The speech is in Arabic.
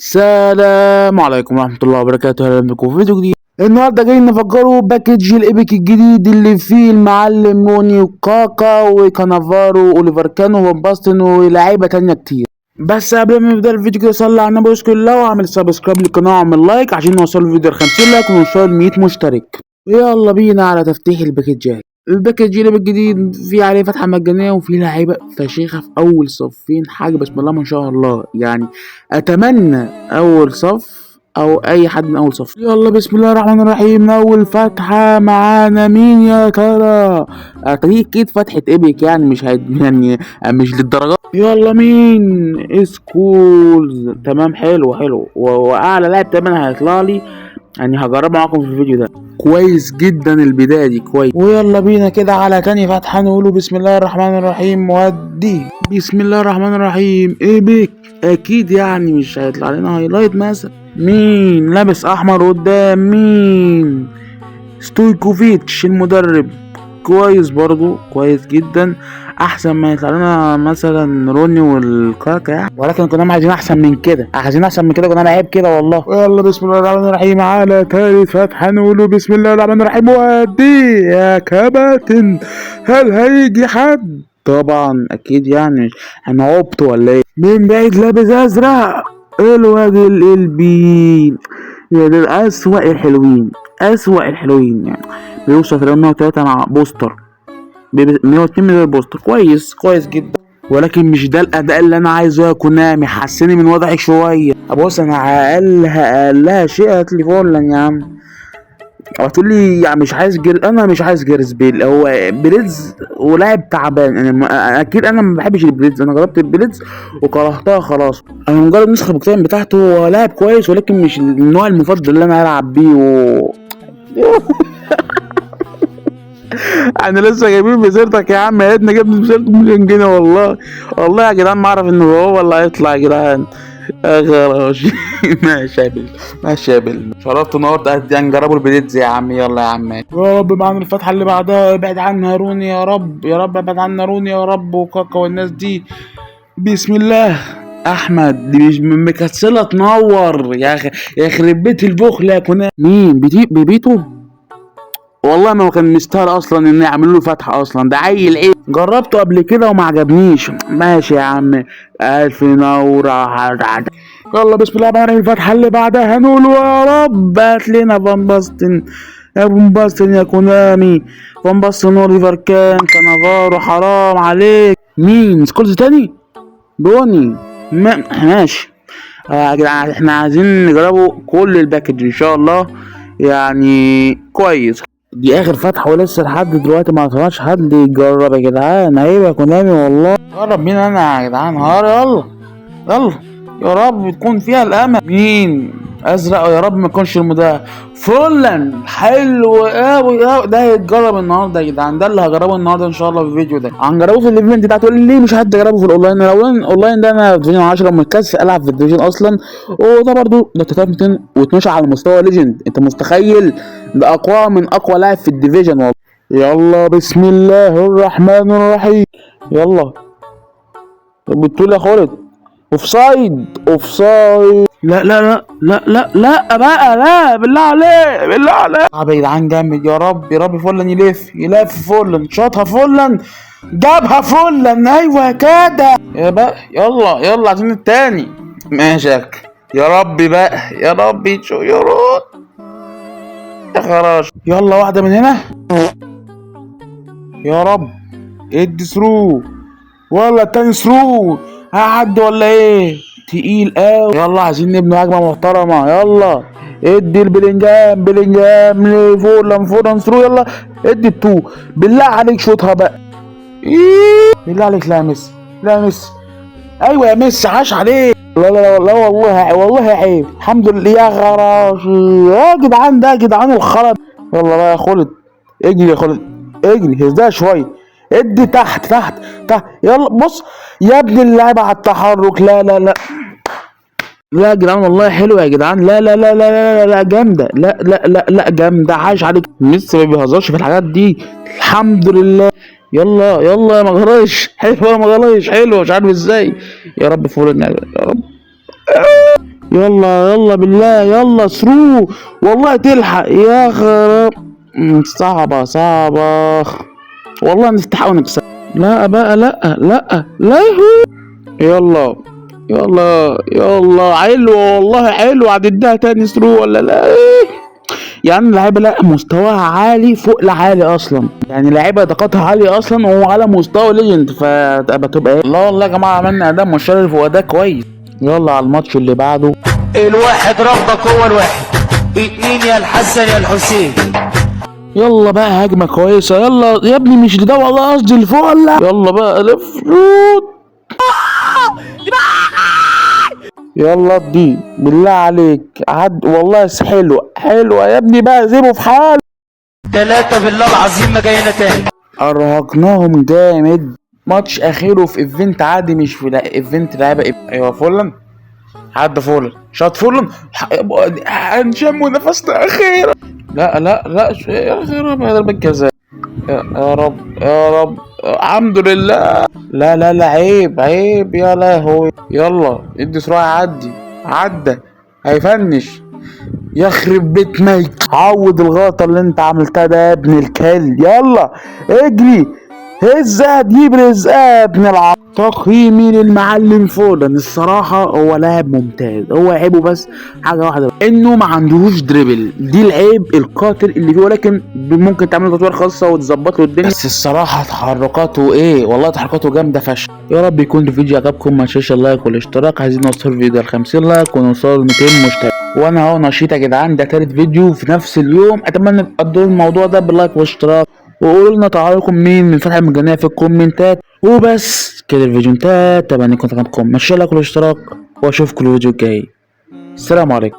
السلام عليكم ورحمة الله وبركاته. اهلا بكم في فيديو جديد. النهارده جايين نفجروا باكج الايبك الجديد اللي فيه المعلم روني وكاكا وكانافارو واوليفر كانو وباستن ولاعيبه تانية كتير. بس قبل ما نبدا الفيديو كده صلي على النبي واشكر الله واعمل سبسكرايب للقناه واعمل لايك عشان نوصل الفيديو ل 50 لايك ونوصل 100 مشترك. يلا بينا على تفتيح الباكجات. الباكج اللي بالجديد في عليه فتحة مجانية وفي لعيبة فشيخة في أول صفين، حاجة بسم الله ما شاء الله. يعني أتمنى أول صف أو أي حد من أول صف. يلا بسم الله الرحمن الرحيم. أول فتحة معانا مين يا ترى؟ أكيد فتحة إيبك، يعني مش يعني مش للدرجات. يلا مين؟ سكولز. تمام، حلو وأعلى لاعب تمام هيطلع لي، يعني هجرب معاكم في الفيديو ده. كويس جدا البداية دي كويس. ويلا بينا كده على تاني فتحة نقوله بسم الله الرحمن الرحيم. ودي بسم الله الرحمن الرحيم. ايه بيك؟ اكيد يعني مش هيطلع لنا هايلايت مثلا. مين لابس احمر قدام؟ مين؟ ستويكوفيتش المدرب. كويس برضو، كويس جدا. احسن ما يطلع لنا مثلا روني والكاكا يعني، ولكن كنا عايزين احسن من كده، كنا عيب كده والله. يلا بسم الله الرحمن الرحيم على تالت فتحة نقوله بسم الله الرحمن الرحيم. ودي يا كباتن، هل هيجي حد؟ طبعا اكيد، يعني انا عبط ولا ايه؟ من بعيد لابس ازرق الواد القلبين. يا دول اسوأ الحلوين يعني. بيوصل 303 مع بوستر 102 من البوستر. كويس جدا، ولكن مش ده الاداء اللي انا عايزه يا كونامي. حسني من وضعك شويه. بص انا اقلها شيء هاتلي فورلان يا عم. هتقول لي يعني انا مش عايز جيرز بيل. هو بريدز ولاعب تعبان. اكيد انا ما بحبش البريدز. انا جربت البريدز وكرهتها خلاص. انا مجرد نسخه بكتاب بتاعته. هو لاعب كويس ولكن مش النوع المفضل اللي انا العب بيه احنا لسه جايبين بسيرتك يا عم. يا ريتنا جبنا بسيرته مليون جنيه والله يا جدعان ما اعرف انه هو اللي هيطلع يا جدعان. خلاص ماشي يا بل شرفت نورت. يعني جربوا البيتزا يا عم. يلا يا عم. يا رب معانا الفتحه اللي بعدها. ابعد عنها روني يا رب ابعد عنا روني يا رب وكاكا والناس دي. بسم الله. احمد دي مش مكسله تنور يا اخي. يخرب بيت البخل يا كنا. مين بيبيتو؟ والله ما كان مستاهل اصلا ان يعملوا له فتحه اصلا. ده عيل ايه. جربته قبل كده وما عجبنيش. ماشي يا عم. الف نوره. يلا بسم الله الرحمن الرحيم. الفتحه اللي بعدها هنقول يا رب هات لنا فان باستن يا كونامي. فان باستن اوليفر كانافارو. حرام عليك. مين؟ سكولز تاني؟ روني. ماشي يا جدعان. احنا عايزين نجربوا كل الباكج ان شاء الله، يعني كويس. دي اخر فتحه ولسه لحد دلوقتي ما طلعش حد يجرب يا جدعان. عيب يا كونامي والله. جرب مين انا يا جدعان؟ يلا يا رب تكون فيها الامل. مين؟ ازرق يا رب ما يكونش المدافع. فولان حلو قوي ده هيتجرب النهارده يا جدعان. ده اللي هجربه النهارده ان شاء الله في الفيديو ده. هنجربه في الايفنت ده. هتقول لي ليه مش هتجربه في الاونلاين؟ لو الاونلاين ده انا في ديفيجن 10 متكسف العب في الديفيجن اصلا. وده برضو ده 212 على مستوى ليجند. انت متخيل؟ ده اقوى من اقوى لاعب في الديفيجن والله. يلا بسم الله الرحمن الرحيم. يلا بتقول يا خالد اوفسايد. لا بقى، لا بالله عليك. يا جدعان جامد. يا رب فولان يلف فولان. شاطها فولان. جابها فولان. ايوه كده يا بقى. يلا عايزين التاني. ماشي يا رب بقى. يا رب يا خلاص. يلا واحدة من هنا يا رب. ادي ثرو ولا التاني ثرو. هعدي ولا ايه؟ تقيل قوي. يلا عايزين نبني هجمه محترمه. يلا ادي البلنجام لفولان ثرو. يلا ادي التو. بالله عليك شوطها بقى. بالله عليك. لا مس. ايوه يا مس. عاش عليك. لا والله عيب. الحمد لله يا غراشي يا جدعان. ده يا جدعان الخرب. يلا بقى يا خالد. اجري يا خالد اجري. هزها شويه. ادي تحت. يلا بص يا ابن اللعيبه على التحرك. لا يا جدعان والله حلو يا جدعان. لا جامده. لا جامده. عاش عليك. لسه ما بيهزرش في الحاجات دي. الحمد لله. يلا ما غلطش. حلو مش عارف ازاي. يا رب فول يا رب. يلا يلا بالله يلا ثرو، والله تلحق يا خراب. صعبة صعبة والله، نستحق ونكسب. لا بقى لا لا لا يلا يلا يلا حلوة والله حلوة، هتديها تاني ثرو ولا لا؟ يعني اللعيبة لا مستواها عالي فوق العالي اصلا، يعني لعيبة طاقتها عالية اصلا وهو على مستوى ليجند، فتبقى ايه؟ لا والله يا جماعة عملنا اداء مشرف واداء كويس. يلا على الماتش اللي بعده. الواحد ربك هو الواحد، اتنين يا الحسن يا الحسين. يلا بقى هجمة كويسة، يلا يا ابني مش ده والله قصدي اللي فوق، لا يلا بقى لف يلا ادي بالله عليك عد والله، حلوة حلوة يا ابني بقى سيبه في حاله. 3 بالله العظيم ما جاينا تاني. ارهقناهم جامد. ماتش اخيره في ايفنت عادي مش في ايفنت لعيبة. ايوه فولن عدى، فولن شاط، فولن هنشم نفسنا اخيرا. لا لا لا يا رب هذا الجزاء. يا رب يا رب الحمد لله. لا لا لا عيب عيب يا لهوي. يلا ادي سرعة، عدي عدى هيفنش. يخرب بيت ميت، عوض الغلطة اللي انت عملتها ده يا ابن الكلب. يلا اجري هزها تجيب رزقها يا ابن العب. تقييمي للمعلم فولن الصراحة هو لاعب ممتاز، هو عيبه بس حاجة واحدة انه ما عندهوش دريبل، دي العيب القاتل اللي فيه، ولكن ممكن تعمل تطوير خاصة وتظبط له الدنيا. بس الصراحة تحركاته ايه والله، تحركاته جامدة فشخ. يا رب يكون الفيديو عجبكم، ما تنسوش اللايك والاشتراك، عايزين نوصل الفيديو ل 50 لايك ونوصل ل 200 مشترك. وانا اهو نشيط يا جدعان، ده تالت فيديو في نفس اليوم، اتمنى تقدروا الموضوع ده باللايك والاشتراك، وقولوا لنا تعالكم مين من الفتحة المجانية في الكومنتات. وبس كده الفيديو انتهى، اتمنى يكون عجبكم، ما تنسوش اللايك والاشتراك، واشوفكم الفيديو الجاي. السلام عليكم.